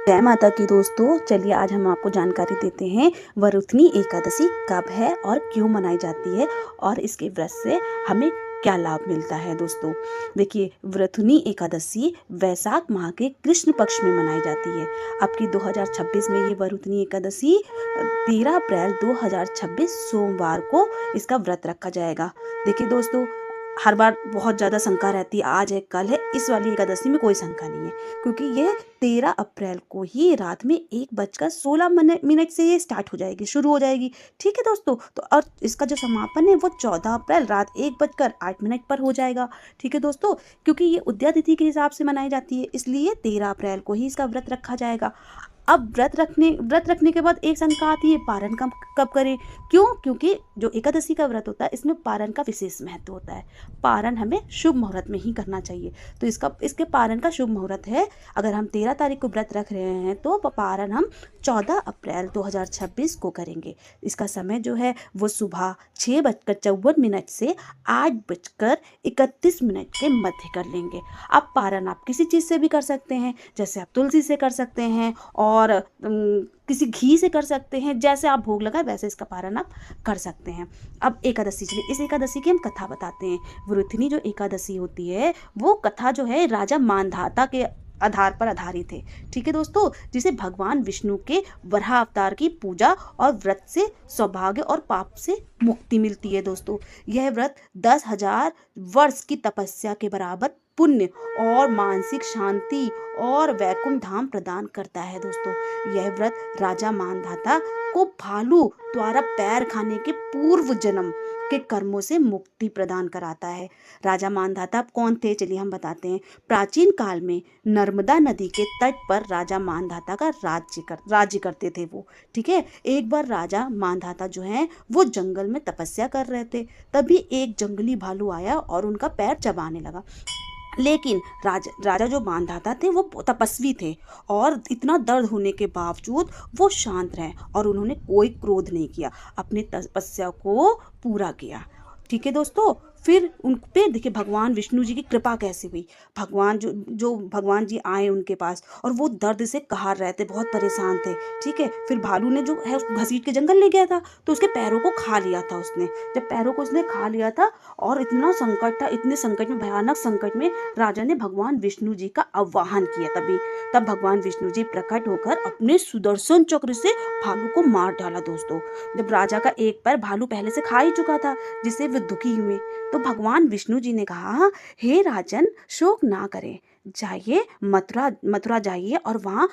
जय माता की दोस्तों, चलिए आज हम आपको जानकारी देते हैं वरुथनी एकादशी कब है और क्यों मनाई जाती है और इसके व्रत से हमें क्या लाभ मिलता है। दोस्तों देखिए, वरुथनी एकादशी वैशाख माह के कृष्ण पक्ष में मनाई जाती है। आपकी 2026 में ये वरुथनी एकादशी 13 अप्रैल 2026 सोमवार को इसका व्रत रखा जाएगा। देखिए दोस्तों, हर बार बहुत ज़्यादा शंका रहती है, आज है कल है। इस वाली एकादशी में कोई शंका नहीं है, क्योंकि ये 13 अप्रैल को ही रात में 1:16 से ये स्टार्ट हो जाएगी, शुरू हो जाएगी। ठीक है दोस्तों, तो और इसका जो समापन है वो 14 अप्रैल रात 1:08 पर हो जाएगा। ठीक है दोस्तों, क्योंकि ये उदया तिथि के हिसाब से मनाई जाती है, इसलिए 13 अप्रैल को ही इसका व्रत रखा जाएगा। अब व्रत रखने के बाद एक शंका आती है, पारण कब कब करें। क्यों? क्योंकि जो एकादशी का व्रत होता है इसमें पारण का विशेष महत्व होता है। पारण हमें शुभ मुहूर्त में ही करना चाहिए। तो इसके पारण का शुभ मुहूर्त है, अगर हम 13 तारीख को व्रत रख रहे हैं तो पारण हम 14 अप्रैल 2026 को करेंगे। इसका समय जो है वो सुबह 6:54 से 8:31 के मध्य कर लेंगे। अब पारण आप किसी चीज़ से भी कर सकते हैं, जैसे आप तुलसी से कर सकते हैं और किसी घी से कर सकते हैं। जैसे आप भोग लगाए वैसे इसका पारण आप कर सकते हैं। अब एकादशी, चलिए इस एकादशी की हम कथा बताते हैं। वरुथनी जो एकादशी होती है वो कथा जो है राजा मांधाता के आधार पर आधारित है। ठीक है दोस्तों, जिसे भगवान विष्णु के वराह अवतार की पूजा और व्रत से सौभाग्य और पाप से मुक्ति मिलती है। दोस्तों यह व्रत 10,000 वर्ष की तपस्या के बराबर पुण्य और मानसिक शांति और वैकुंठ धाम प्रदान करता है। दोस्तों यह व्रत राजा मांधाता को भालू द्वारा पैर खाने के पूर्व जन्म के कर्मों से मुक्ति प्रदान कराता है। राजा मांधाता कौन थे, चलिए हम बताते हैं। प्राचीन काल में नर्मदा नदी के तट पर राजा मांधाता का राज्य करते थे वो। ठीक है, एक बार राजा मांधाता जो है वो जंगल में तपस्या कर रहे थे, तभी एक जंगली भालू आया और उनका पैर चबाने लगा। लेकिन राजा जो मांधाता थे वो तपस्वी थे और इतना दर्द होने के बावजूद वो शांत रहे और उन्होंने कोई क्रोध नहीं किया, अपनी तपस्या को पूरा किया। ठीक है दोस्तों, फिर उन पे देखिए भगवान विष्णु जी की कृपा कैसे हुई। भगवान जी आए उनके पास और वो दर्द से कहार रहे थे, बहुत परेशान थे। ठीक है, फिर भालू ने जो है घसीट के जंगल ले गया था, तो उसके पैरों को खा लिया था उसने। जब पैरों को उसने खा लिया था और इतना संकट था, इतने संकट में, भयानक संकट में राजा ने भगवान विष्णु जी का आह्वान किया। तब भगवान विष्णु जी प्रकट होकर अपने सुदर्शन चक्र से भालू को मार डाला। दोस्तों जब राजा का एक पैर भालू पहले से खा ही चुका था, जिससे वे दुखी हुए, तो भगवान विष्णु जी ने कहा, हे राजन, शोक ना करें, जाइए मथुरा जाइए और वहाँ